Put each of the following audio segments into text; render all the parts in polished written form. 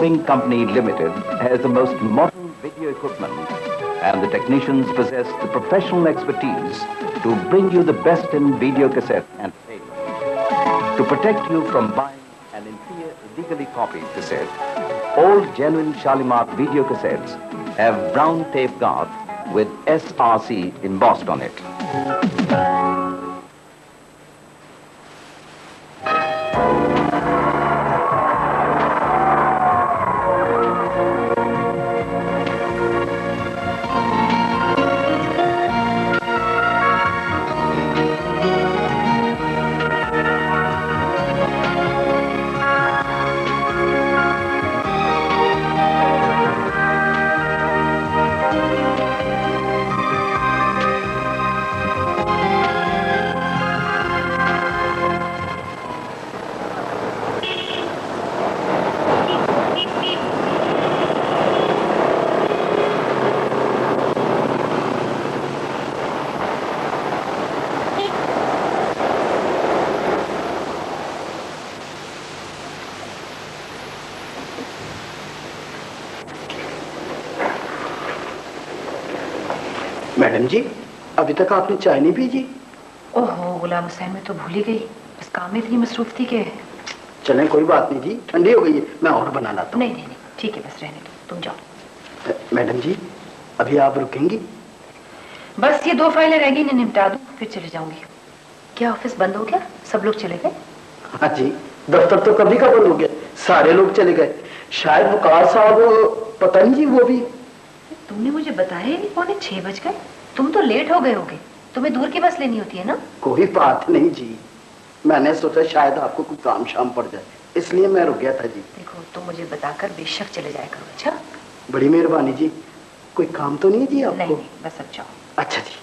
Broadcasting Company Limited has the most modern video equipment, and the technicians possess the professional expertise to bring you the best in video cassette and tape. To protect you from buying an inferior, illegally copied cassette, all genuine Shalimar video cassettes have brown tape guard with SRC embossed on it. Madam ji, अभी तक आपने चाय नहीं P G? ओहो गुलाम हुसैन, मैं तो भूल ही गई, बस काम में इतनी मसरूफ थी कि। चलें कोई बात नहीं जी, ठंडी हो गई है, मैं और बना लाता हूँ। नहीं नहीं नहीं, ठीक है, बस रहने दो, तुम जाओ। मैडम जी, अभी आप रुकेंगी? बस ये 2 फाइलें रह गई, इन्हें निपटा दूं, फिर चले जाऊंगी। क्या ऑफिस बंद हो गया? सब लोग चले गए? हाँ जी, दफ्तर तो कभी का बंद हो गया, सारे लोग चले गए। शायद वकार साहब, पता नहीं जी, वो भी। तुमने मुझे बताया ही नहीं, 5:45 बज गए। तुम तो लेट हो गए होगे, तुम्हें दूर की बस लेनी होती है ना? कोई बात नहीं जी, मैंने सोचा शायद आपको कोई काम शाम पड़ जाए, इसलिए मैं रुक गया था जी। देखो, तुम मुझे बताकर बेशक चले जाया करो। अच्छा, बड़ी मेहरबानी जी। कोई काम तो नहीं है जी आपको? नहीं, बस अब जाओ। अच्छा जी।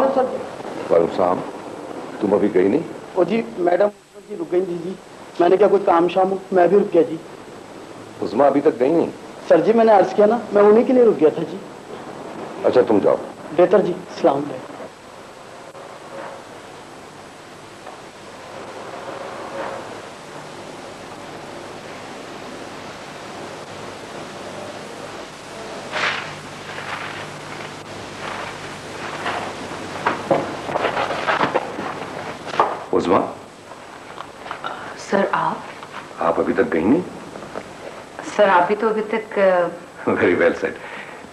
सर वालेकुम सलाम। तुम अभी गई नहीं? ओ जी मैडम जी रुक गई जी। मैंने क्या कोई काम शाम हो, मैं भी रुक गया जी। उस्मा अभी तक गई नहीं? सर जी मैंने अर्ज किया ना, मैं उन्हीं के लिए रुक गया था जी। अच्छा तुम जाओ। बेहतर जी, सलाम अलैकुम। उस्मा, सर आप अभी तक गई नहीं? सर आप भी तो अभी तक। Very well said.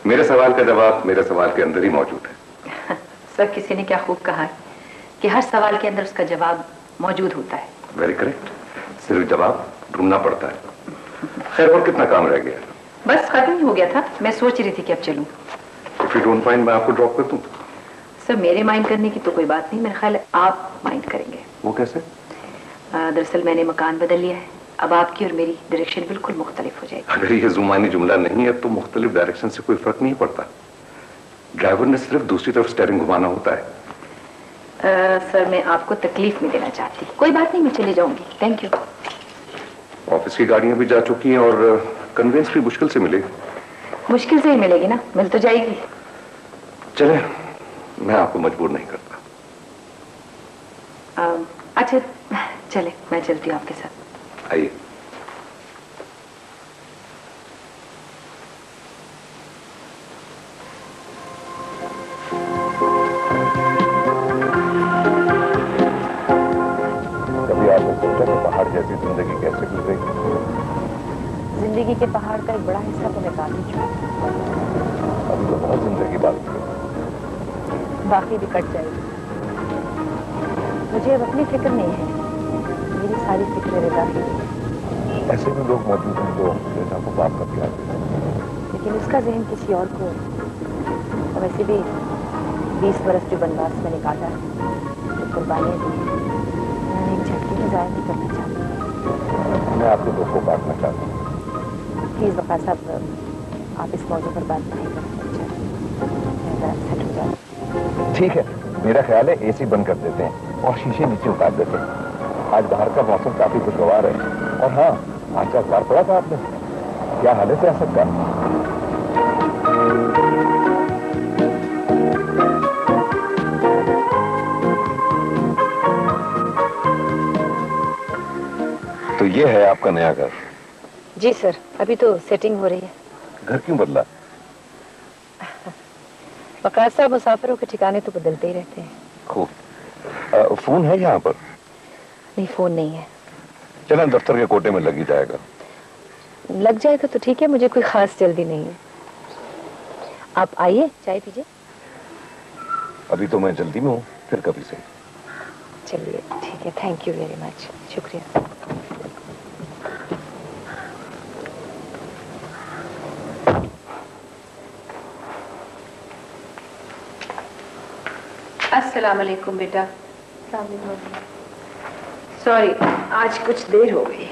मेरे सवाल का जवाब मेरे सवाल के अंदर ही मौजूद है। सर किसी ने क्या खूब कहा है कि हर सवाल के अंदर उसका जवाब मौजूद होता है। वेरी करेक्ट, सिर्फ जवाब ढूंढना पड़ता है। खैर और कितना काम रह गया? बस खत्म ही हो गया था, मैं सोच रही थी कि अब चलूं। इफ यू डोंट माइंड मैं आपको ड्रॉप कर दूं? सर मेरे माइंड करने की तो कोई बात नहीं, मेरा ख्याल है आप माइंड करेंगे। वो कैसे? दरअसल मैंने मकान बदल लिया है, अब आपकी और मेरी डायरेक्शन बिल्कुल मुख्तलिफ हो जाएगी। अगर ये जुमानी जुमला नहीं है तो मुख्तलिफ डायरेक्शन से कोई फर्क नहीं पड़ता। ड्राइवर ने सिर्फ दूसरी तरफ स्टीयरिंग घुमाना होता है। सर मैं आपको तकलीफ नहीं देना चाहती। कोई बात नहीं, मैं चली जाऊंगी। Thank you. ऑफिस की गाड़ियां भी जा चुकी हैं और कन्वेंस भी मुश्किल से मिलेगी। मुश्किल से ही मिलेगी ना, मिल तो जाएगी। चले, मैं आपको मजबूर नहीं करता। अच्छा चले, मैं चलती हूँ आपके साथ। आइए। कभी आपने सोचा कि पहाड़ जैसी जिंदगी कैसे गुजरेगी? जिंदगी के पहाड़ का एक बड़ा हिस्सा तो मैं काट ही चुकी। अभी तो बहुत जिंदगी बाकी है। बाकी भी कट जाएगी। मुझे अब अपनी फिक्र नहीं है, मेरी सारी फिक्र रजा की। ऐसे भी लोग मौजूद हैं जो बेटा को बाप का प्यार देते हैं, लेकिन उसका जहन किसी और को। और वैसे भी 20 बरस जो वनवास मैंने काटा है, जो कुर्बानियां दी, मैंने एक झटके में जाया नहीं करना चाहती। मैं आपके दुख को बांटना चाहता हूँ। प्लीज वकार साहब, आप इस मौजूद पर बात नहीं कर सकते। ठीक है, मेरा ख्याल है एसी बंद कर देते हैं और शीशे नीचे उतार देते हैं। आज बाहर का मौसम काफी खुशगवार है। और हाँ, आज का अखबार पढ़ा था आपने? क्या हाल है सियासत का? तो ये है आपका नया घर? जी सर, अभी तो सेटिंग हो रही है। घर क्यों बदला? वकार साहब, मुसाफिरों के ठिकाने तो बदलते ही रहते हैं। खूब। फोन है यहाँ पर? नहीं, फोन नहीं है। चलें, दफ्तर के कोटे में लग ही जाएगा। लग जाएगा तो ठीक है, मुझे कोई खास जल्दी नहीं है। आप आइए, चाय पीजिए। अभी तो मैं जल्दी में हूँ, फिर कभी से। चलिए ठीक है, थैंक यू वेरी मच, शुक्रिया। अस्सलाम वालेकुम बेटा। सॉरी, आज कुछ देर हो गई।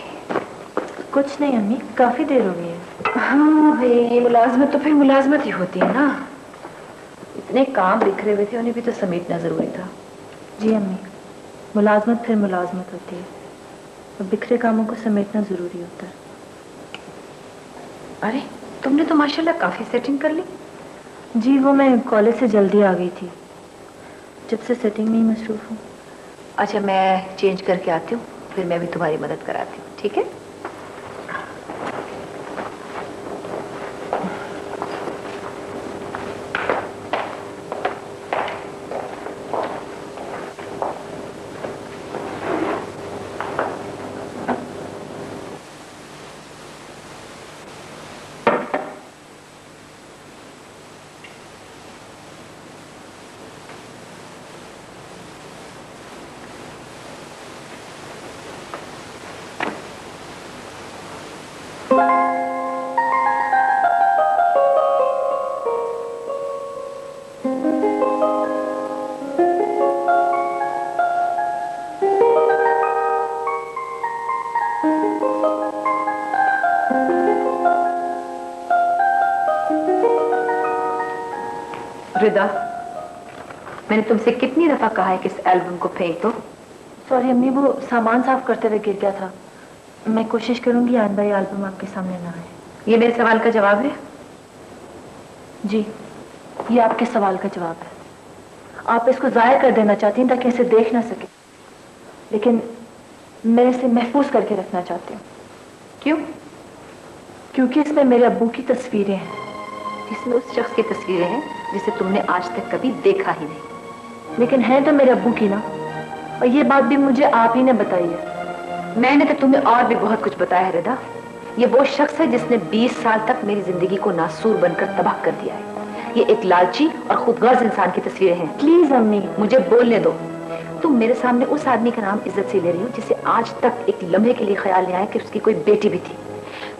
कुछ नहीं अम्मी, काफी देर हो गई है। हाँ भाई, मुलाजमत तो फिर मुलाजमत ही होती है ना। इतने काम बिखरे हुए थे, उन्हें भी तो समेटना जरूरी था। जी अम्मी, मुलाजमत फिर मुलाजमत होती है, और बिखरे कामों को समेटना जरूरी होता है। अरे, तुमने तो माशाल्लाह काफी सेटिंग कर ली। जी, वो मैं कॉलेज से जल्दी आ गई थी, जब से सेटिंग में ही मसरूफ हूँ। अच्छा, मैं चेंज करके आती हूँ, फिर मैं भी तुम्हारी मदद कराती हूँ, ठीक है? रिदा, मैंने तुमसे कितनी दफा कहा है कि इस एल्बम को फेंक दो। सॉरी अम्मी, वो सामान साफ करते हुए गिर गया था। मैं कोशिश करूंगी आइंदा ये एल्बम आपके सामने ना आए। ये मेरे सवाल का जवाब है? जी, ये आपके सवाल का जवाब है। आप इसको जाया कर देना चाहती हैं ताकि इसे देख ना सके, लेकिन मैं इसे महफूज करके रखना चाहती हूँ। क्यों? क्योंकि इसमें मेरे अब्बू की तस्वीरें हैं। इसमें उस शख्स की तस्वीरें हैं जिसे तुमने आज तक कभी देखा ही नहीं। लेकिन है तो मेरे अब्बू की ना, और ये बात भी मुझे आप ही ने बताई है। मैंने तो तुम्हें और भी बहुत कुछ बताया है रिदा। ये वो शख्स है जिसने 20 साल तक मेरी जिंदगी को नासूर बनकर तबाह कर दिया है। ये एक लालची और खुदगर्ज इंसान की तस्वीरें हैं। प्लीज अम्मी, मुझे बोलने दो। तुम मेरे सामने उस आदमी का नाम इज्जत से ले रही हो जिसे आज तक एक लम्हे के लिए ख्याल नहीं आया कि उसकी कोई बेटी भी थी।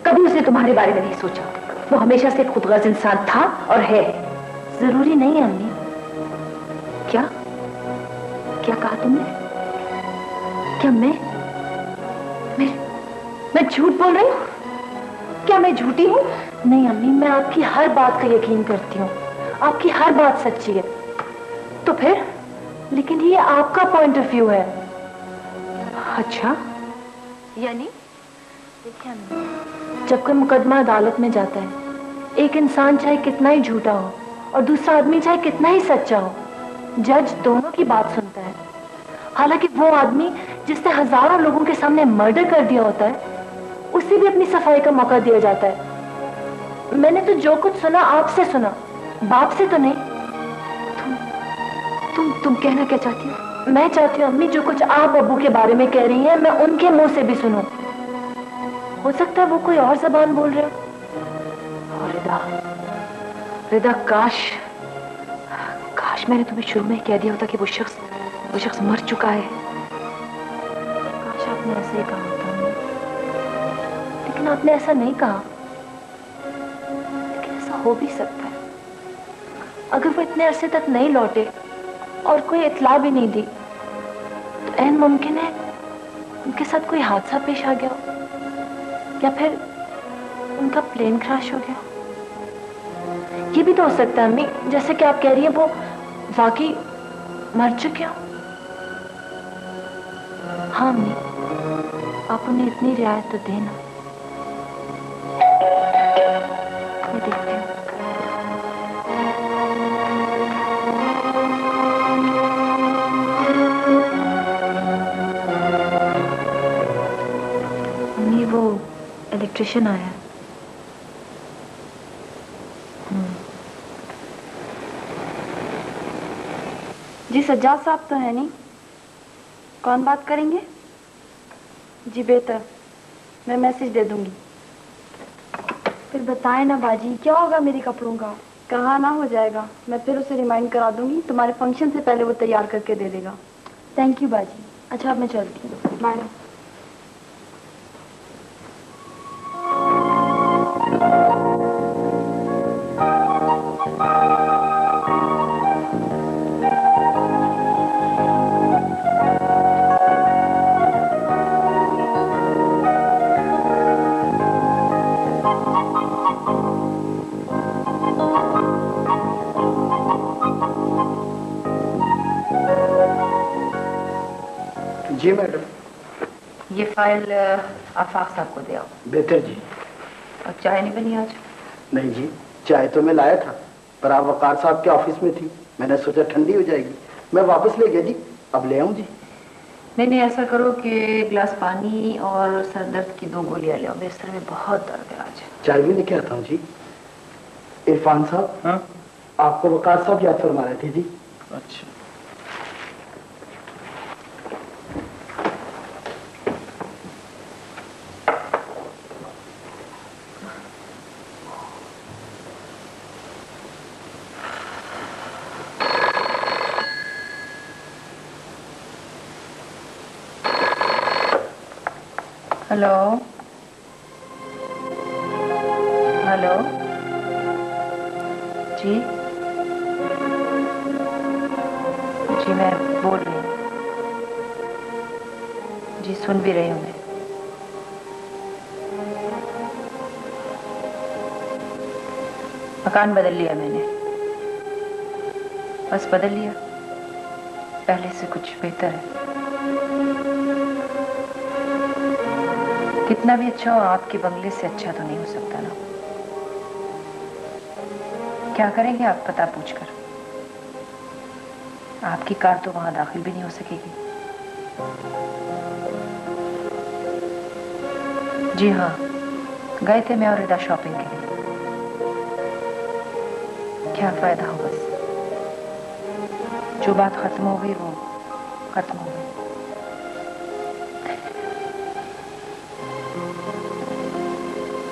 कभी उसने तुम्हारे बारे में नहीं सोचा। वो हमेशा से खुदगर्ज इंसान था और है। जरूरी नहीं है अम्मी। क्या क्या कहा तुमने? क्या मैं झूठ बोल रही हूँ? क्या मैं झूठी हूँ? नहीं अम्मी, मैं आपकी हर बात का यकीन करती हूँ। आपकी हर बात सच्ची है। तो फिर? लेकिन ये आपका पॉइंट ऑफ व्यू है। अच्छा, यानी? देखिए अम्मी, जब कोई मुकदमा अदालत में जाता है, एक इंसान चाहे कितना ही झूठा हो और दूसरा आदमी चाहे कितना ही सच्चा हो, जज दोनों की बात सुनता है। हालांकि वो आदमी जिसने हजारों लोगों के सामने मर्डर कर दिया होता है, उसे भी अपनी सफाई का मौका दिया जाता है। मैंने तो जो कुछ सुना आपसे सुना, बाप से तो नहीं। तुम कहना क्या चाहती हो? मैं चाहती हूँ अम्मी, जो कुछ आप अब्बू के बारे में कह रही हैं, मैं उनके मुंह से भी सुनूं। हो सकता है वो कोई और जबान बोल रहे हो। रिदा, काश मैंने तुम्हें शुरू में कह दिया होता कि वो शख्स मर चुका है। काश आपने ऐसे ही कहा होता, लेकिन आपने ऐसा नहीं कहा। लेकिन ऐसा हो भी सकता है। अगर वो इतने अरसे तक नहीं लौटे और कोई इत्तला भी नहीं दी, तो ऐन मुमकिन है उनके साथ कोई हादसा पेश आ गया हो। या फिर उनका प्लेन क्रैश हो गया। ये भी तो हो सकता है अम्मी, जैसे कि आप कह रही हैं वो वाकई मर चुके हो। हाँ अम्मी, आप उन्हें इतनी रियायत तो देना। मैं देखती हूँ। अम्मी वो इलेक्ट्रिशियन आया है। जी सज्जाद साहब तो है नहीं, कौन बात करेंगे? जी बेहतर, मैं मैसेज दे दूंगी। फिर बताएं ना बाजी, क्या होगा मेरे कपड़ों का? कहाँ ना हो जाएगा, मैं फिर उसे रिमाइंड करा दूंगी, तुम्हारे फंक्शन से पहले वो तैयार करके दे देगा। थैंक यू बाजी। अच्छा अब मैं चलती हूँ, बाय। जी मैडम। ये फाइल आफाक साहब को दे आओ। बेहतर जी। और चाय नहीं बनी आज? नहीं जी, चाय तो मैं लाया था, पर आप वकार साहब के ऑफिस में थी, मैंने सोचा ठंडी हो जाएगी, मैं वापस ले गया जी। अब ले आऊं जी? नहीं नहीं, ऐसा करो कि गिलास पानी और सर दर्द की 2 गोलियां ले आओ, मेरे सर में बहुत दर्द है आज। चाय भी लेके आता हूँ जी। इरफान साहब। हाँ? आपको वकार साहब याद फरमा रहे थे जी। अच्छा। हेलो हेलो जी जी, मैं बोल रही हूँ जी, सुन भी रही हूँ मैं। मकान बदल लिया मैंने, बस बदल लिया, पहले से कुछ बेहतर है। कितना भी अच्छा हो, आपके बंगले से अच्छा तो नहीं हो सकता ना। क्या करेंगे आप पता पूछकर? आपकी कार तो वहां दाखिल भी नहीं हो सकेगी। जी हाँ, गए थे मैं और रिदा शॉपिंग के लिए। क्या फायदा हो, बस जो बात खत्म हो गई वो खत्म हो गई।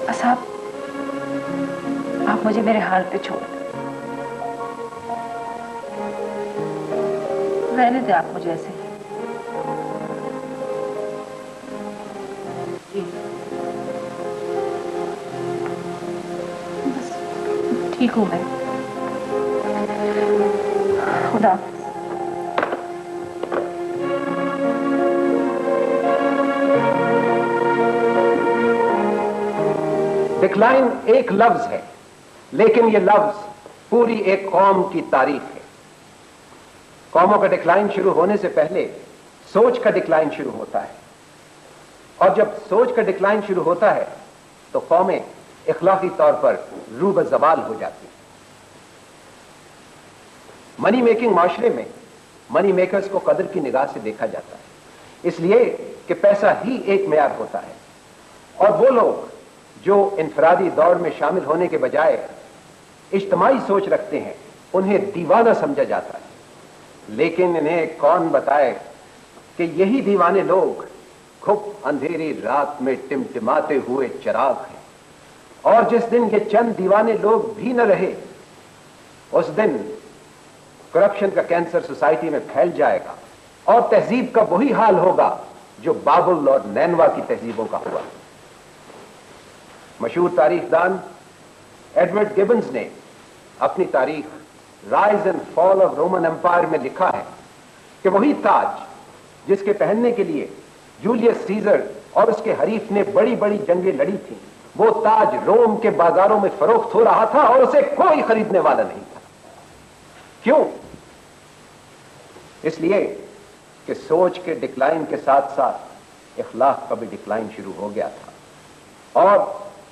बस आप मुझे मेरे हाल पे छोड़ दें। रहने दें आप मुझे ऐसे ही। बस ठीक हूं मैं। खुदा। डिक्लाइन एक लफ्ज है, लेकिन यह लफ्ज पूरी एक कौम की तारीख है। कौमों का डिक्लाइन शुरू होने से पहले सोच का डिक्लाइन शुरू होता है, और जब सोच का डिक्लाइन शुरू होता है तो कौमें इखलाकी तौर पर रूबज़वाल हो जाती हैं। मनी मेकिंग माशरे में मनी मेकर्स को कदर की निगाह से देखा जाता है, इसलिए कि पैसा ही एक मेयार होता है, और वो लोग जो इनफरादी दौड़ में शामिल होने के बजाय इज्तिमाई सोच रखते हैं उन्हें दीवाना समझा जाता है। लेकिन इन्हें कौन बताए कि यही दीवाने लोग खूब अंधेरी रात में टिमटिमाते हुए चिराग हैं, और जिस दिन ये चंद दीवाने लोग भी न रहे उस दिन करप्शन का कैंसर सोसाइटी में फैल जाएगा, और तहजीब का वही हाल होगा जो बाबुल और नैनवा की तहजीबों का हुआ। मशहूर तारीखदान एडवर्ड गिबन्स ने अपनी तारीख rise and fall of Roman Empire में लिखा है कि वही ताज जिसके पहनने के लिए जूलियस सीजर और उसके हरीफ ने बड़ी बड़ी जंगें लड़ी थी, वो ताज रोम के बाजारों में फरोख्त हो रहा था और उसे कोई खरीदने वाला नहीं था। क्यों? इसलिए कि सोच के डिक्लाइन के साथ साथ इखलाक का भी डिक्लाइन शुरू हो गया था और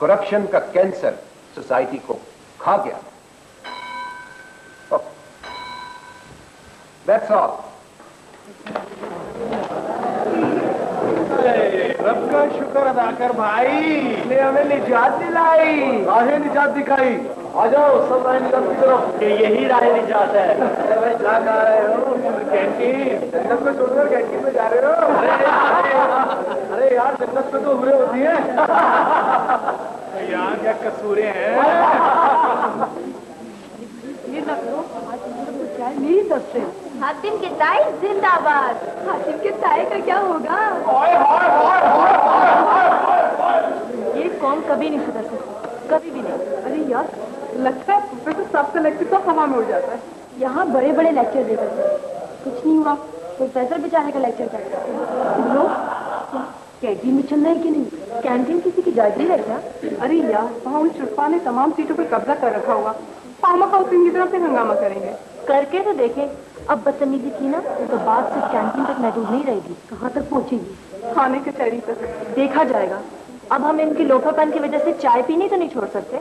करप्शन का कैंसर सोसाइटी को खा गया था। That's all. रब का शुक्र अदा कर भाई, ने हमें निजात दिलाई, राह निजात दिखाई। आ जाओ सब राह निजात की तरफ, यही राह निजात है। भाई जा कहाँ रहे हो? कैंटीन। जन्नत में छोड़कर कैंटीन में जा रहे हो? अरे यार जन्नत में तो उम्रें होती है, यहाँ क्या कसूरे हैं? ये ना करो, मेरी तरफ से हातिम के ताई जिंदाबाद। हातिम के ताई का क्या होगा? ये कौम कभी नहीं सुधर सकती, कभी भी नहीं। अरे यार लगता है प्रोफेसर साहब का लेक्चर तो हवा में उड़ जाता है। यहाँ बड़े बड़े लेक्चर देते हैं, कुछ नहीं हुआ। प्रोफेसर बेचारे का लेक्चर करता है। कैंटीन में चलना है कि नहीं? कैंटीन किसी की जायजी है क्या? अरे यार वहाँ उन चुटपा ने तमाम सीटों पर कब्जा कर रखा होगा। फार्मा हाउसिंग की तरफ से हंगामा करेंगे। करके तो देखें, अब बदतमीजी की ना तो बात सिर्फ कैंटीन तक महदूद नहीं रहेगी। कहाँ तक पहुँचेगी? खाने के चेहरे तक। देखा जाएगा। अब हम इनकी लोफापन की वजह से चाय पीनी तो नहीं छोड़ सकते।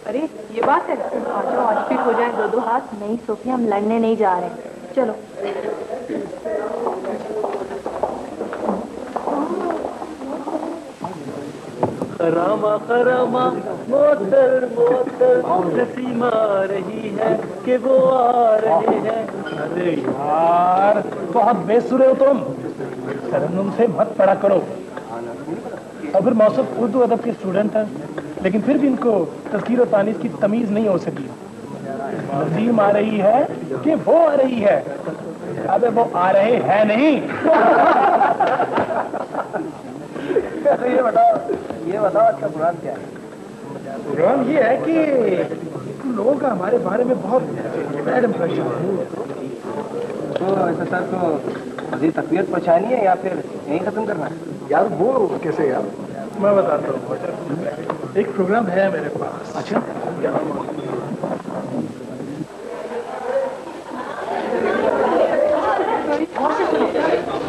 अरे ये बात है, आज फिर हो जाए दो दो हाथ। नहीं सोफी, हम लड़ने नहीं जा रहे हैं, चलो। खरामा खरामा मोतर मोतर नसीम आ रही है कि वो आ रहे हैं। अरे यार बहुत बेसुरे हो तुम, तरन्नुम से मत पढ़ा करो। और फिर मौसूफ उर्दू अदब के स्टूडेंट हैं, लेकिन फिर भी इनको तस्कीर और तानीस की तमीज नहीं हो सकी। नसीम आ रही है कि वो आ रही है? अबे वो आ रहे हैं नहीं। ये बताओ अच्छा प्रोग्राम क्या है? प्रोग्राम ये है कि लोगों का हमारे बारे में बहुत बैड इंप्रेशन है। तो ऐसा सर तो मज़ीद तकलीफ पहुँचानी है या फिर यहीं खत्म करना है? यार वो कैसे यार? मैं बताता हूँ, एक प्रोग्राम है मेरे पास। अच्छा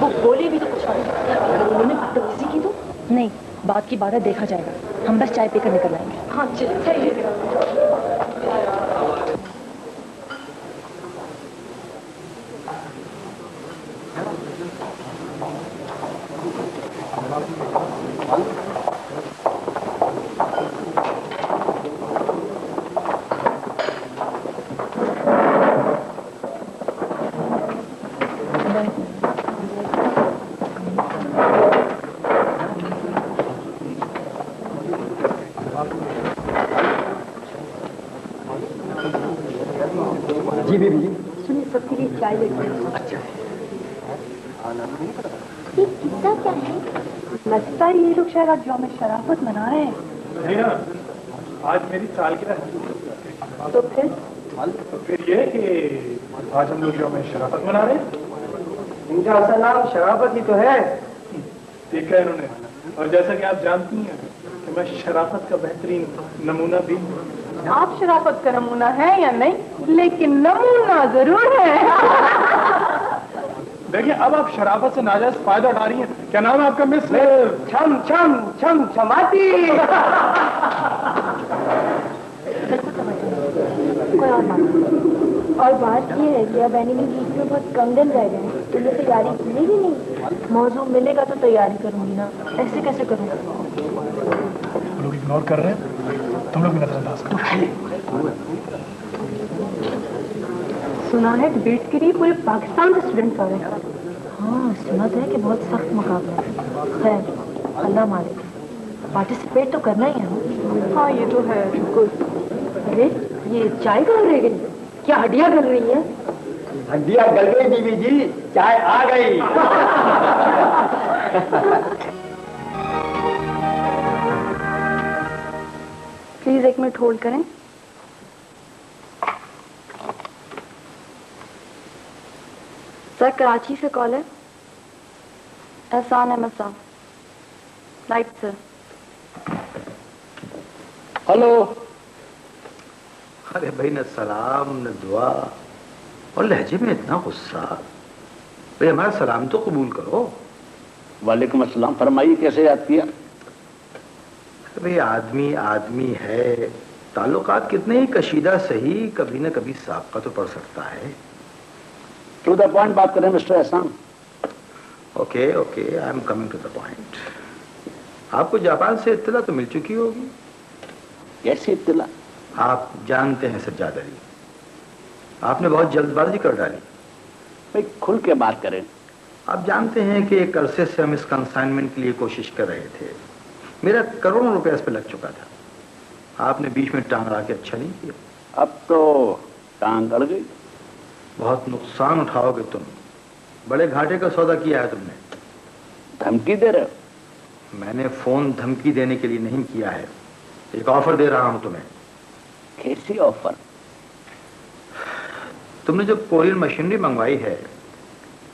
वो बोली भी तो कुछ उन्होंने बदतमीजी की तो नहीं। बात की बात है, देखा जाएगा। हम बस चाय पीकर निकल आएंगे। हाँ चलिए। जी बीबी जी। सुनिए सबके लिए चाय लेकर। अच्छा ये किस्सा क्या है? लगता है ये लोग शायद आज यौम शराफत मना रहे हैं। नहीं ना, आज मेरी सालगिरह है। तो फिर ये कि आज हम लोग यौम शराफत मना रहे हैं। इनका असल नाम शराफत ही तो है। देखा है इन्होंने, और जैसा कि आप जानती हैं कि मैं शराफत का बेहतरीन नमूना भी हूँ। आप शराफत का नमूना है या नहीं, लेकिन नमूना जरूर है। देखिए अब आप शराफत से नाजायज फायदा उठा रही हैं। क्या नाम है आपका मिस? छम छम छम छमाती। और बात ये है कि अब एनिमी वीक में बहुत कम दिन रह गए हैं, तुमने तैयारी की ही नहीं। मौजूद मिलेगा तो तैयारी करूंगी ना, ऐसे कैसे करूंगा? लोग इग्नोर कर रहे हैं, तुम लोग भी नजरअंदाज करो। सुना है डिबेट के लिए पूरे पाकिस्तान से स्टूडेंट्स आ रहे हैं। हाँ सुना तो है कि बहुत सख्त मुकाबला है। खैर अल्लाह मालिक, पार्टिसिपेट तो करना ही है ना। हाँ ये तो है बिल्कुल। अरे ये चाय कहाँ रह गई? क्या हड्डियाँ गल रही हैं? हड्डियाँ गल गई बीबी जी, चाय आ गई। प्लीज एक मिनट होल्ड करें। सर कराची से कॉल है, एहसान अहमद साहब। Light sir. हेलो। अरे भाई, न सलाम न दुआ और लहजे में इतना गुस्सा। भाई हमारा सलाम तो कबूल करो। वालेकुम अस्सलाम। फरमाइए, कैसे याद किया? भाई आदमी आदमी है, ताल्लुकात कितने ही कशीदा सही, कभी न कभी साबका तो पड़ सकता है। टू द पॉइंट बात करें mister Ehsan. Okay okay, I am coming to the point. आपको जापान से इत्तला तो मिल चुकी होगी। कैसी इत्तला? आप जानते हैं सज्जाद अली, आपने बहुत जल्दबाजी कर डाली। भाई खुल के बात करें। आप जानते हैं कि एक अरसे से हम इस कंसाइनमेंट के लिए कोशिश कर रहे थे। मेरा करोड़ों रुपए इस पर लग चुका था। आपने बीच में टांग अड़ा के अच्छा नहीं किया। अब तो टांग अड़ गई। बहुत नुकसान उठाओगे तुम। बड़े घाटे का सौदा किया है तुमने। धमकी दे रहे हो? मैंने फोन धमकी देने के लिए नहीं किया है, एक ऑफर दे रहा हूं तुम्हें। कैसी ऑफर? तुमने जो कोरियन मशीनरी मंगवाई है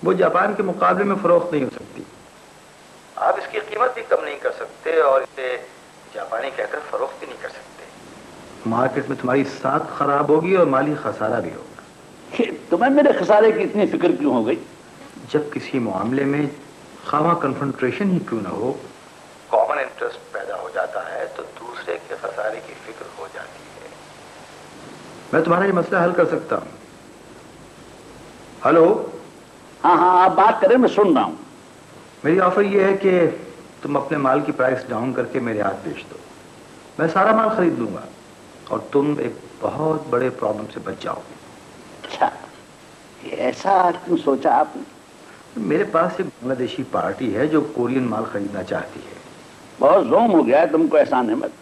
वो जापान के मुकाबले में फरोख्त नहीं हो सकती। आप इसकी कीमत भी कम नहीं कर सकते और इसे जापानी कहकर फरोख्त भी नहीं कर सकते। मार्केट में तुम्हारी साख खराब होगी और माली खसारा भी होगा। तुम्हें मेरे खसारे की इतनी फिक्र क्यों हो गई? जब किसी मामले में खामा कन्फ्रंट्रेशन ही क्यों ना हो, कॉमन इंटरेस्ट पैदा हो जाता है तो दूसरे के खसारे की फिक्र हो जाती है। मैं तुम्हारा ये मसला हल कर सकता हूं। हेलो। हाँ हाँ, आप बात करें, मैं सुन रहा हूं। मेरी ऑफर ये है कि तुम अपने माल की प्राइस डाउन करके मेरे हाथ बेच दो। मैं सारा माल खरीद लूंगा और तुम एक बहुत बड़े प्रॉब्लम से बच जाओगे। अच्छा, ऐसा क्यों सोचा आपने? मेरे पास एक बांग्लादेशी पार्टी है जो कोरियन माल खरीदना चाहती है। बहुत जोम हो गया है तुमको एहसान अहमद।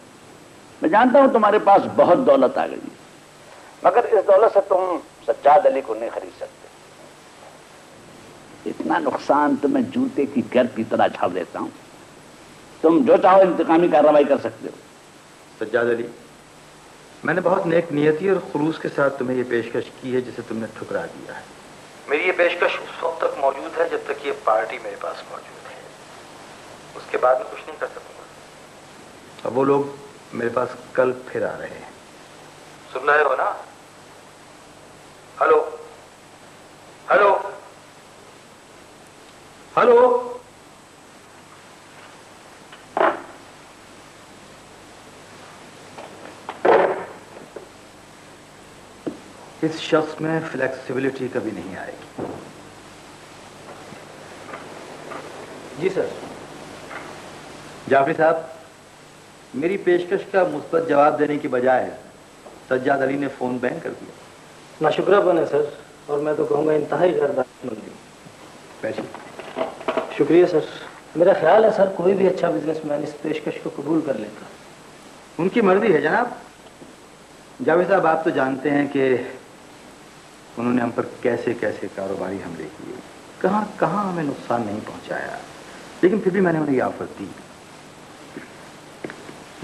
मैं जानता हूं तुम्हारे पास बहुत दौलत आ गई, मगर इस दौलत से तुम सज्जाद अली को नहीं खरीद सकते। इतना नुकसान तो मैं जूते की गर की तरह झाड़ देता हूं। तुम जो चाहो इंतकामी कार्रवाई कर सकते हो। सज्जाद अली, मैंने बहुत नेक नियति और खुलूस के साथ तुम्हें ये पेशकश की है जिसे तुमने ठुकरा दिया है। मेरी ये पेशकश उस वक्त तक मौजूद है जब तक ये पार्टी मेरे पास मौजूद है। उसके बाद मैं कुछ नहीं कर सकूंगा। अब वो लोग मेरे पास कल फिर आ रहे हैं। सुन रहे हो ना? Hello hello hello. इस शख्स में फ्लेक्सिबिलिटी कभी नहीं आएगी। जी सर। जाफरी साहब, मेरी पेशकश का मुस्बत जवाब देने की बजाय सज्जाद अली ने फोन बैंग कर दिया। नाशुक्रा बने सर, और मैं तो कहूँगा इंतहाई गैरदानतमंदी। शुक्रिया सर। मेरा ख्याल है सर कोई भी अच्छा बिजनेसमैन इस पेशकश को कबूल कर लेता। उनकी मर्जी है जनाब। जावेद साहब, आप तो जानते हैं कि उन्होंने हम पर कैसे कैसे कारोबारी हमले किए, कहाँ कहाँ हमें नुकसान नहीं पहुंचाया, लेकिन फिर भी मैंने उन्हें ये ऑफर दी।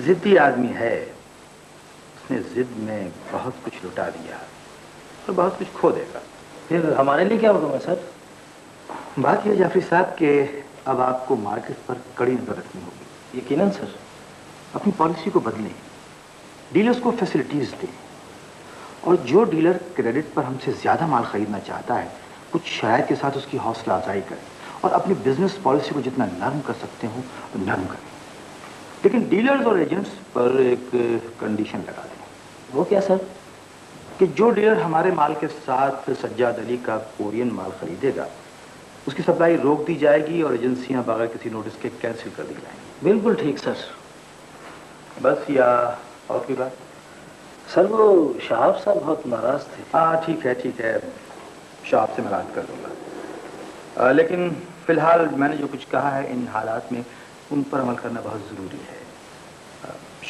जिद्दी आदमी है, उसने जिद में बहुत कुछ लुटा दिया और बहुत कुछ खो देगा। फिर हमारे लिए क्या होगा सर? बात यह जाफरी साहब कि अब आपको मार्केट पर कड़ी नजर रखनी होगी। यकीनन सर। अपनी पॉलिसी को बदलें, डीलर्स को फैसिलिटीज दें, और जो डीलर क्रेडिट पर हमसे ज्यादा माल खरीदना चाहता है कुछ शराइत के साथ उसकी हौसला अफजाई करें और अपनी बिजनेस पॉलिसी को जितना नरम कर सकते हो नरम करें। लेकिन डीलर्स और एजेंट्स पर एक कंडीशन लगा दें। वो क्या सर? कि जो डीलर हमारे माल के साथ सज्जाद अली का कोरियन माल खरीदेगा उसकी सप्लाई रोक दी जाएगी और एजेंसियां बगैर किसी नोटिस के कैंसिल कर दी जाएंगी। बिल्कुल ठीक सर। बस या और कोई बात? सर वो शहाब साहब बहुत नाराज थे। हाँ ठीक है, शहाब से मैं बात कर लूँगा। लेकिन फिलहाल मैंने जो कुछ कहा है इन हालात में उन पर अमल करना बहुत ज़रूरी है।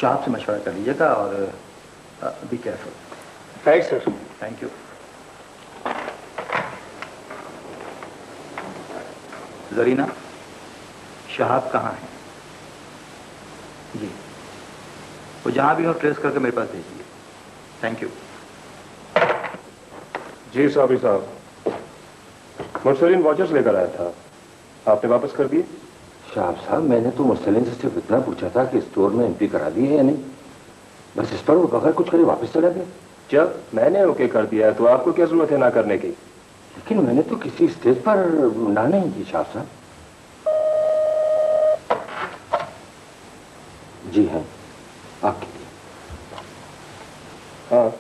शहाब से मशवरा कर लीजिएगा और be careful. Right sir. Thank you. Zarina, Shahab कहाँ है? जी, वो जहाँ भी हो ट्रेस करके मेरे पास भेजिए। Thank you. जी साहब, मुर्सलीन वॉचेस लेकर आया था, आपने वापस कर दिए? शाह साहब, मैंने तो मुर्सलीन से सिर्फ इतना पूछा था कि स्टोर में एंट्री करा दी है या नहीं। बस इस पर वो बगैर कुछ करे वापस चला गया। जब मैंने ओके कर दिया है तो आपको क्या जरूरत है ना करने की? लेकिन मैंने तो किसी स्टेज पर ना नहीं की शाह साहब। जी हाँ, आपके लिए। हाँ,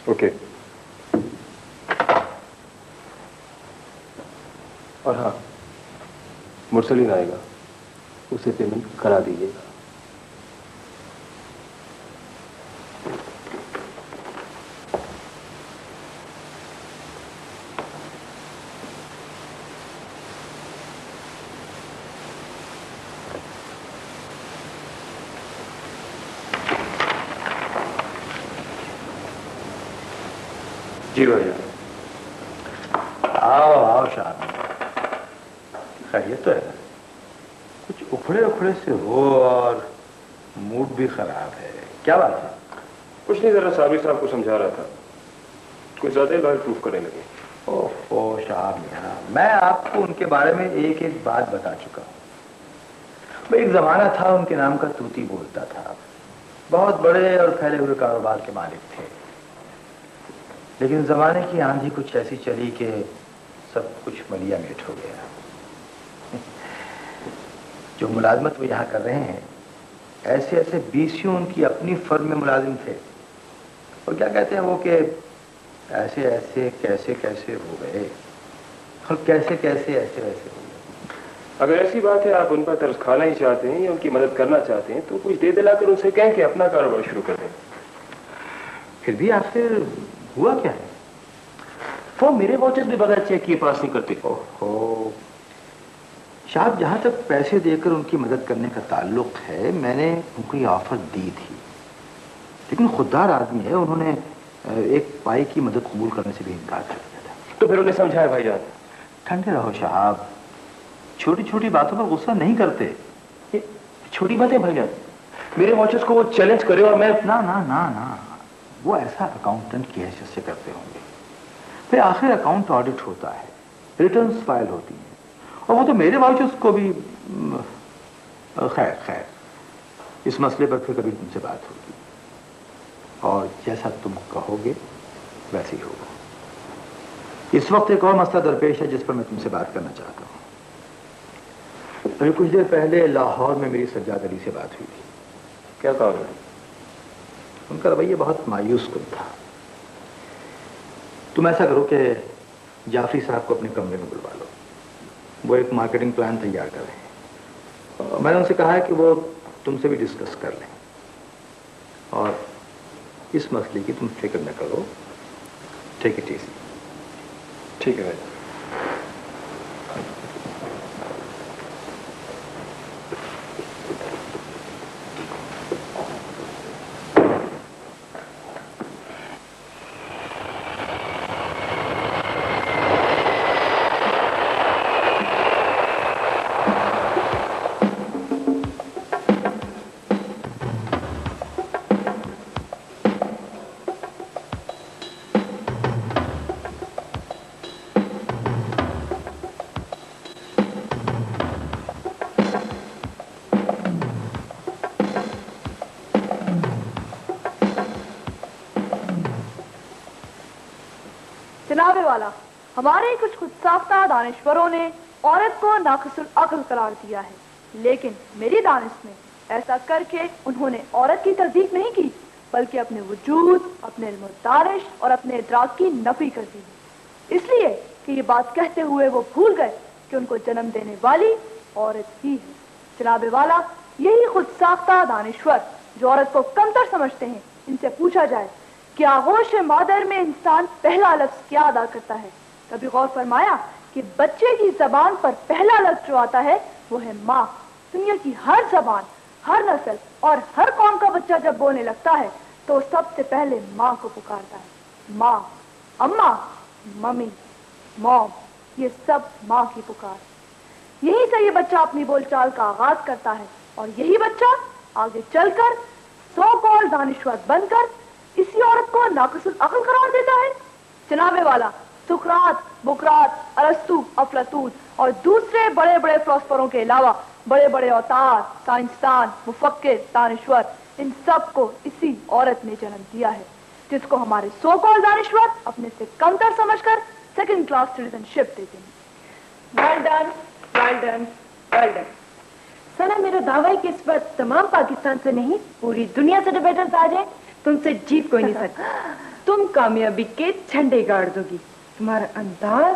ओके। और हाँ, मुर्सलीन आएगा, उसे पेमेंट करा दीजिएगा। जी भैया। आओ आओ शाह, खैरियत तो है? कुछ उखड़े उखड़े से हो और मूड भी खराब है, क्या बात है? कुछ नहीं, जरा साबिर साहब को समझा रहा था, कुछ ज्यादा ही लॉयल प्रूफ करने लगे। ओह शाह मियां, मैं आपको उनके बारे में एक एक बात बता चुका हूं। एक जमाना था उनके नाम का तूती बोलता था, बहुत बड़े और फैले हुए कारोबार के मालिक थे, लेकिन जमाने की आंधी कुछ ऐसी चली कि सब कुछ मलिया मेट हो गया। जो मुलाजमत वो यहाँ कर रहे हैं, ऐसे ऐसे बीसियों उनकी अपनी फर्म में मुलाजिम थे, और क्या कहते हैं वो कि ऐसे ऐसे कैसे कैसे हो गए, और कैसे कैसे ऐसे वैसे हो गए। अगर ऐसी बात है, आप उन पर तरस खाना ही चाहते हैं या उनकी मदद करना चाहते हैं, तो कुछ दे दिलाकर उनसे कहें कि अपना कारोबार शुरू कर दें। फिर भी आखिर हुआ क्या है? वो मेरे वाउचर भी बगैर चेक किए पास नहीं करते। ओहो शायद, जहां तक पैसे देकर उनकी मदद करने का ताल्लुक है, मैंने उनको ये ऑफर दी थी, लेकिन खुददार आदमी है, उन्होंने एक पाई की मदद कबूल करने से भी इनकार कर दिया था। तो फिर उन्हें समझाया भाईजान। ठंडे रहो साहब, छोटी छोटी बातों पर गुस्सा नहीं करते। ये छोटी बात है भाईजान, मेरे वाउचर्स को वो चैलेंज करे और मैं ना ना ना ना, वो ऐसा अकाउंटेंट की हैसियत से करते होंगे। फिर आखिर अकाउंट ऑडिट होता है, रिटर्न्स फाइल होती हैं, और वो तो मेरे वाउचर्स को भी। खैर खैर, इस मसले पर फिर कभी तुमसे बात होगी, और जैसा तुम कहोगे वैसे ही होगा। इस वक्त एक और मसला दरपेश है जिस पर मैं तुमसे बात करना चाहता हूँ। अभी कुछ देर पहले लाहौर में मेरी सज्जाद अली से बात हुई थी। क्या कहा उन्होंने? उनका रवैया बहुत मायूस कुन था। तुम ऐसा करो कि जाफरी साहब को अपने कमरे में बुलवा लो, वो एक मार्केटिंग प्लान तैयार कर रहे हैं। मैंने उनसे कहा है कि वो तुमसे भी डिस्कस कर लें, और इस मसले की तुम फिक्र न करो, टेक इट इजी। ठीक है भाई। जनाबे वाला, हमारे कुछ खुद साख्ता दानिश्वरों ने औरत को नाक़िसुल अक्ल करार दिया है, लेकिन मेरी दानिश में ऐसा करके उन्होंने औरत की तस्दीक नहीं की, बल्कि अपने वजूद, अपने इल्म-ओ-दानिश और अपने इदराक की नफी कर दी, इसलिए कि ये बात कहते हुए वो भूल गए कि उनको जन्म देने वाली औरत ही है। जनाबे वाला, यही खुद साख्ता दानिश्वर जो औरत को कमतर समझते हैं, इनसे पूछा जाए कि आगोश मादर में इंसान पहला लफ्ज क्या अदा करता है? कभी गौर फरमाया कि बच्चे की जबान पर पहला लफ्ज जो आता है वो है माँ। दुनिया की हर जबान, हर नस्ल और हर कौम का बच्चा जब बोलने लगता है तो सबसे पहले माँ को पुकारता है। माँ, अम्मा, मम्मी, मॉम, ये सब माँ की पुकार। यहीं से ये बच्चा अपनी बोलचाल का आगाज करता है, और यही बच्चा आगे चलकर सो कॉल दानिश्वर बनकर इसी औरत को नाक़िसुल अक्ल करार देता है। जनाबे वाला, सुकरात, बुकरात, अरस्तु, अफलातून और दूसरे बड़े बड़े फिलोसफरों के अलावा बड़े बड़े अवतार, साइंसदान, मुफक्किर, दानिश्वर, इन सब को इसी औरत ने जन्म दिया है, जिसको हमारे सो कॉल्ड दानिश्वर अपने से कमतर समझकर सेकंड क्लास सिटीजनशिप देते हैं। Well done, well done, well done. Sana, मेरा दावा है कि इस बार तमाम पाकिस्तान से नहीं, पूरी दुनिया से डिबेटर्स आ जाए, तुमसे जीत कोई नहीं सकता। तुम कामयाबी के झंडे गाड़ दोगी। तुम्हारा अंदाज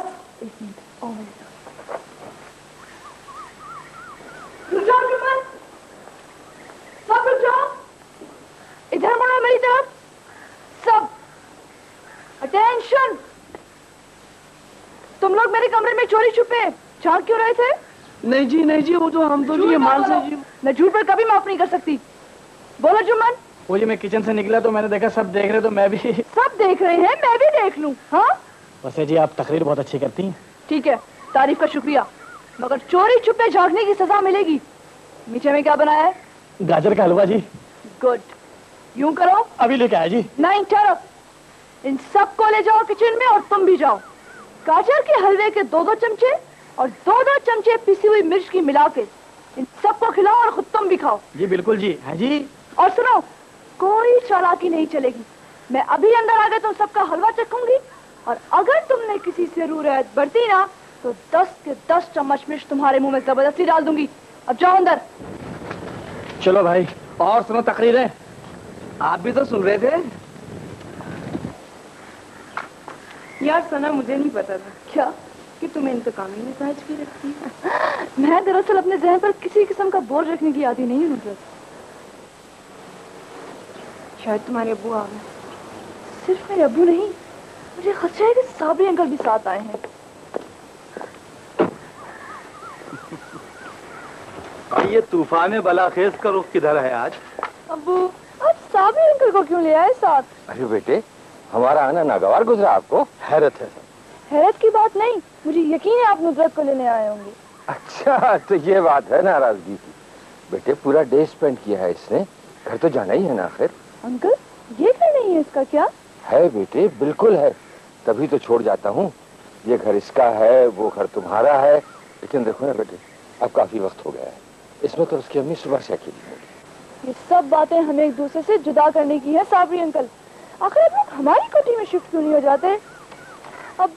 इधर मुड़ो मेरी तरफ सब। अटेंशन, तुम लोग मेरे कमरे में चोरी छुपे झांक क्यों रहे थे? नहीं जी, वो तो हम तो नहीं माल से जी। मैं झूठ पर कभी माफ नहीं कर सकती। बोलो जुम्मन। वो जी मैं किचन से निकला तो मैंने देखा सब देख रहे, तो मैं भी। सब देख रहे हैं, मैं भी देख लूं। हाँ वैसे जी आप तकरीर बहुत अच्छी करती हैं। ठीक है, तारीफ का शुक्रिया, मगर चोरी छुपे झांकने की सजा मिलेगी। मीठे में क्या बनाया है? गाजर का हलवा जी। गुड, यूं करो। अभी लेके आया जी। नहीं ठहरो, इन सबको ले जाओ किचन में और तुम भी जाओ। गाजर के हलवे के 2-2 चमचे और 2-2 चमचे पिसी हुई मिर्च की मिला के इन सबको खिलाओ और खुद तुम भी खाओ। जी बिल्कुल जी। है जी। और सुनो, कोई चालाकी नहीं चलेगी। मैं अभी अंदर आ गए तो सबका हलवा चखूंगी और अगर तुमने किसी से रूरत बरती ना तो 10 के 10 चम्मच मिर्च तुम्हारे मुंह में जबरदस्ती डाल दूंगी। अब जाओ अंदर। चलो भाई। और सुनो तकरीर है, आप भी तो सुन रहे थे। यार सना, मुझे नहीं पता था क्या कि तुम्हें इंतकामी मिजाज भी रखती है। मैं दरअसल अपने जहन पर किसी किस्म का बोझ रखने की आदी नहीं हूँ। शायद तुम्हारे अब्बू आ गए। सिर्फ मेरे अब्बू नहीं, मुझे खदशा है कि साबरी अंकल भी साथ आए हैं। ये तूफान बलाखेज का रुख किधर है आज? अब्बू, आज साबरी अंकल को क्यों ले आए साथ? अरे बेटे, हमारा आना नागवार गुजरा आपको? हैरत है। हैरत की बात नहीं, मुझे यकीन है आप नुसरत को लेने आए होंगे। अच्छा, तो ये बात है नाराजगी की। बेटे पूरा डे स्पेंड किया है इसने, घर तो जाना ही है ना आखिर। अंकल, ये घर नहीं है इसका क्या? है बेटे, बिल्कुल है, तभी तो छोड़ जाता हूँ। ये घर इसका है, वो घर तुम्हारा है। लेकिन देखो ना बेटे, अब काफी वक्त हो गया है, इसमें तो उसकी अम्मी सुबह से अकेली होगी। ये सब बातें हमें एक दूसरे से जुदा करने की है साबरी अंकल। आखिर आप लोग हमारी कोठी में शिफ्ट क्यों नहीं हो जाते? अब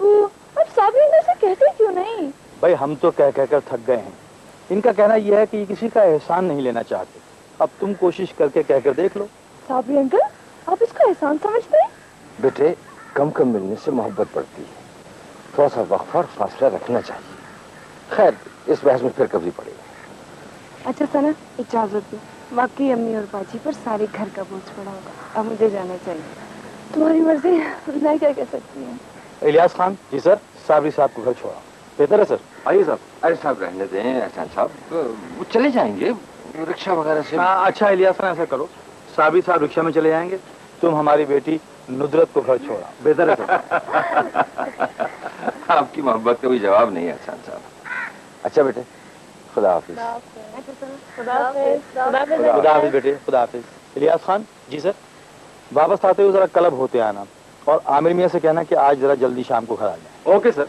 साबरी अंकल से कहते क्यों नहीं? भाई हम तो कह कहकर थक गए हैं। इनका कहना यह है कि किसी का एहसान नहीं लेना चाहते। अब तुम कोशिश करके कहकर देख लो। साबरी अंकल, आप इसका एहसान समझते हैं? बेटे कम कम मिलने से मोहब्बत बढ़ती है, थोड़ा सा वक्फा और फासला रखना चाहिए। खैर इस बहस में फिर कभी पड़ेगा। अच्छा सना, इजाजत दो। वाकई अम्मी और बाजी पर सारे घर का बोझ पड़ा होगा। अब मुझे जाना चाहिए। तुम्हारी मर्जी, मैं क्या कह सकती हूँ। इलियास खान जी। सर, साबरी साहब को घर छोड़ा। बेहतर है सर। आइए साहब। अरे साहब रहने दें एहसान साहब, वो चले जाएंगे रिक्शा वगैरह से। अच्छा इलियास खान, ऐसा करो, साबरी साहब रिक्शा में चले जाएंगे, तुम हमारी बेटी नुदरत को घर छोड़ा। बेहतर है सर। आपकी मोहब्बत का कोई जवाब नहीं है एहसान साहब। अच्छा बेटे, खुदा हाफिज। खुदा हाफिज बेटे, खुदा हाफिज। इलियास खान जी। सर, वापस आते हुए जरा क्लब होते आना और आमिर मियां से कहना कि आज जरा जल्दी शाम को घर आ जाए। Okay sir.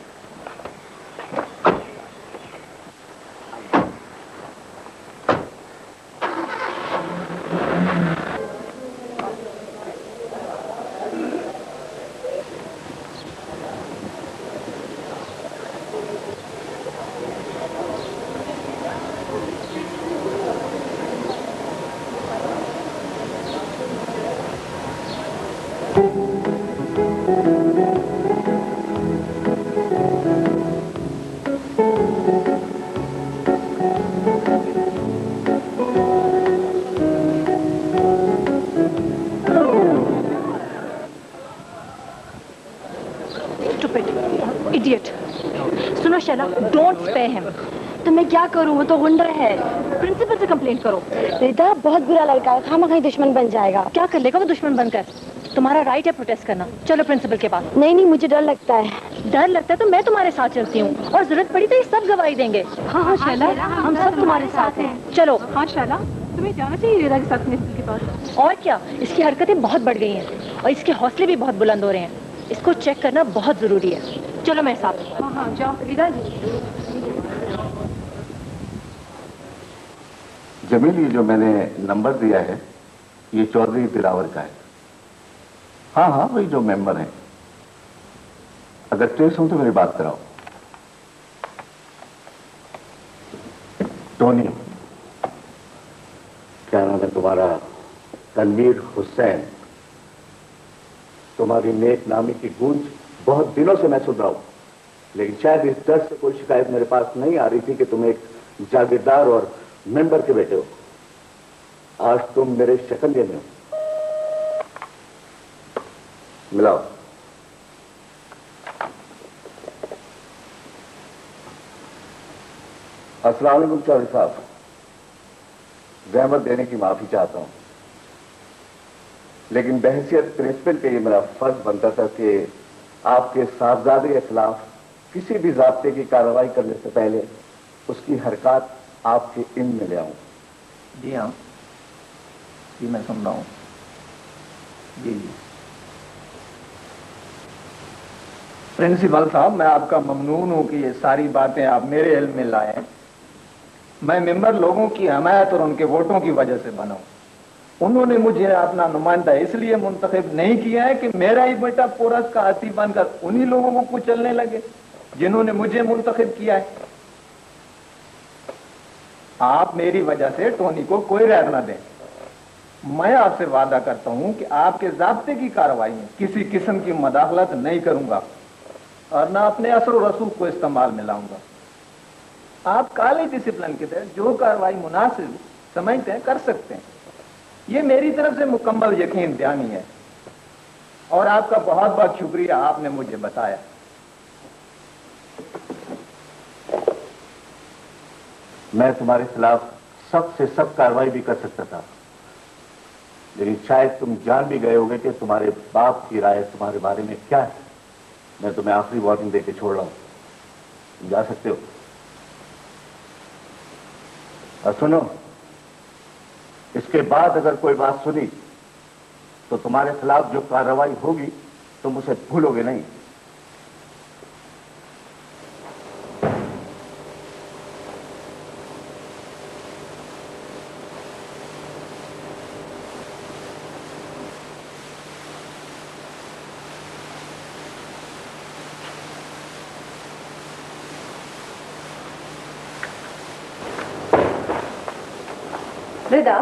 सुनो शैला, डोंट स्पेयर हिम। तो मैं क्या करूं, वो तो गुंडा है। प्रिंसिपल से कंप्लेंट करो। बेटा बहुत बुरा लड़का है, खामा कहीं दुश्मन बन जाएगा। क्या कर लेगा वो दुश्मन बनकर? तुम्हारा राइट है प्रोटेस्ट करना। चलो प्रिंसिपल के पास। नहीं, मुझे डर लगता है। डर लगता है तो मैं तुम्हारे साथ चलती हूँ और जरूरत पड़ी तो ये सब गवाही देंगे। हाँ शैला, हम सब तुम्हारे साथ हैं। चलो। हाँ शैला, तुम्हें जाना चाहिए रीरा के साथ प्रिंसिपल के पास। और क्या, इसकी हरकतें बहुत बढ़ गई हैं और इसके हौसले भी बहुत बुलंद हो रहे हैं। इसको चेक करना बहुत जरूरी है। चलो मेरे साथ। हाँ हाँ जाओ। विदा जी। जमील, ये जो मैंने नंबर दिया है ये चौधरी दिलावर का है। हाँ हाँ, वही जो मेंबर हैं। अगर ट्रेस हो तो मेरी बात कराओ। टोनी, क्या नाम है तुम्हारा? तनवीर हुसैन। तुम्हारी नेक नामी की गूंज बहुत दिनों से मैं सुन रहा हूं, लेकिन शायद इस डर से कोई शिकायत मेरे पास नहीं आ रही थी कि तुम एक जागीरदार और मेंबर के बेटे हो। आज तुम मेरे शकंजे में हो। मिलाओ। अस्सलाम वालेकुम चौधरी साहब, जहमत देने की माफी चाहता हूं, लेकिन बहैसियत प्रिंसिपल के ये मेरा फर्ज बनता था कि आपके साहबजादे के खिलाफ किसी भी ज़ाब्ते की कार्रवाई करने से पहले उसकी हरकत आपके इल्म में ले आऊं। जी हाँ, जी मैं सुन रहा हूँ। जी जी प्रिंसिपल साहब, मैं आपका ममनून हूँ कि ये सारी बातें आप मेरे इल्म में लाए। मैं मेंबर लोगों की हमायत और उनके वोटों की वजह से बना हूं। उन्होंने मुझे अपना नुमाइंदा इसलिए मुंतखब नहीं किया है कि मेरा ही बेटा पोरस का अती बनकर उन्हीं लोगों को कुचलने लगे जिन्होंने मुझे मुंतखब किया है। आप मेरी वजह से टोनी को कोई रैब ना दें। मैं आपसे वादा करता हूं कि आपके ज़ाब्ते की कार्रवाई में किसी किस्म की मदाखलत नहीं करूंगा और ना अपने असर और रसूख को इस्तेमाल में लाऊंगा। आप काले डिसिप्लिन के तहत जो कार्रवाई मुनासिब समझते हैं कर सकते हैं। ये मेरी तरफ से मुकम्मल यकीन दहानी है और आपका बहुत बहुत शुक्रिया, आपने मुझे बताया। मैं तुम्हारे खिलाफ सख्त से सख्त कार्रवाई भी कर सकता था, लेकिन शायद तुम जान भी गए होगे कि तुम्हारे बाप की राय तुम्हारे बारे में क्या है। मैं तुम्हें आखिरी वार्निंग देके छोड़ रहा हूं, तुम जा सकते हो। और सुनो, इसके बाद अगर कोई बात सुनी तो तुम्हारे खिलाफ जो कार्रवाई होगी तुम उसे भूलोगे नहीं। रिदा,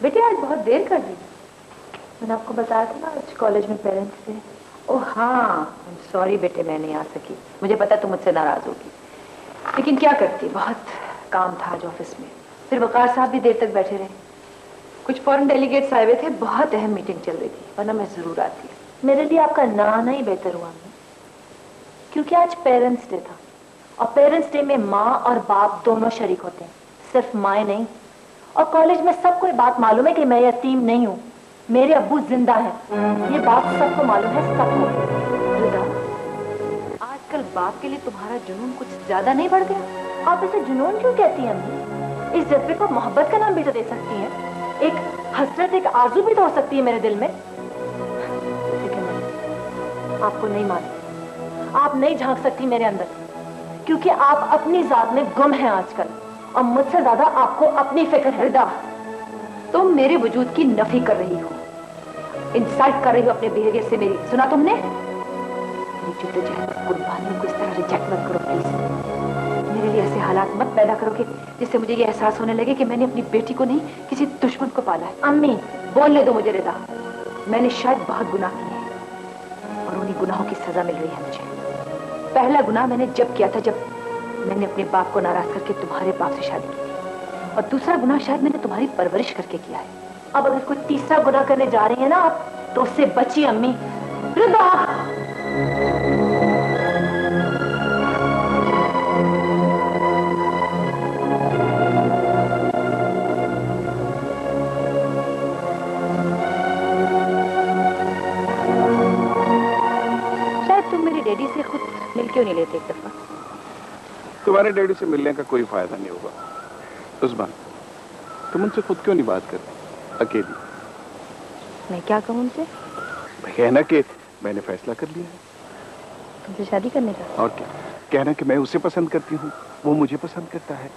बेटे आज बहुत देर कर दी। मैंने आपको बताया था ना आज कॉलेज में पेरेंट्स थे। ओह हाँ, सॉरी बेटे, मैं नहीं आ सकी। मुझे पता तुम मुझसे नाराज होगी, लेकिन क्या करती, बहुत काम था आज ऑफिस में। फिर वकार साहब भी देर तक बैठे रहे। कुछ फॉरेन डेलीगेट्स आए हुए थे, बहुत अहम मीटिंग चल रही थी, वरना मैं जरूर आती। मेरे लिए आपका ना आना ही बेहतर हुआ, क्योंकि आज पेरेंट्स डे था और पेरेंट्स डे में माँ और बाप दोनों शरीक होते हैं, सिर्फ माँ नहीं। और कॉलेज में सबको ये बात मालूम है कि मैं यतीम नहीं हूँ, मेरे अब्बू जिंदा है। ये बात सबको मालूम है, सबको। रिदा, आजकल बाप के लिए तुम्हारा जुनून कुछ ज्यादा नहीं बढ़ गया? आप इसे जुनून क्यों कहती हैं अम्मी? इस जज्बे को मोहब्बत का नाम भी तो दे सकती हैं। एक हसरत, एक आरज़ू भी तो हो सकती है मेरे दिल में। लेकिन आपको नहीं मालूम, आप नहीं झांक सकती मेरे अंदर, क्योंकि आप अपनी जात में गुम हैं आजकल और मुझसे ज्यादा आपको अपनी फिक्र है। रिदा, तुम मेरे वजूद की नफी कर रही हो, इंसल्ट कर रही हो अपने बिहेवियर से मेरी। सुना तुमने? मेरी जद्दोजहद कुर्बानियों को इस तरह रिजेक्ट मत करो प्लीज। मेरे लिए ऐसे हालात मत पैदा करो कि जिससे मुझे ये एहसास होने लगे कि मैंने अपनी बेटी को नहीं, किसी दुश्मन को पाला है। अम्मी, बोलने दो मुझे रिदा। मैंने शायद बहुत गुनाह किए हैं और उन्हीं गुनाहों की सजा मिल रही है मुझे। पहला गुनाह मैंने जब किया था, जब मैंने अपने बाप को नाराज करके तुम्हारे बाप से शादी की थी, और दूसरा गुनाह शायद मैंने तुम्हारी परवरिश करके किया है। अब अगर कोई तीसरा गुनाह करने जा रही है ना आप, तो उससे बचिए अम्मी। रिदा, शायद तुम मेरी डैडी से खुद मिल क्यों नहीं लेते एक दफा? तुम्हारे डैडी से मिलने का कोई फायदा नहीं होगा। उस्मान, तुम उनसे खुद क्यों नहीं बात करती अकेली? मैं क्या कहूँ उनसे? कहना कि मैंने फैसला कर लिया है। तुमसे शादी करने का। और क्या, कहना कि मैं उसे पसंद करती हूँ, वो मुझे पसंद करता है।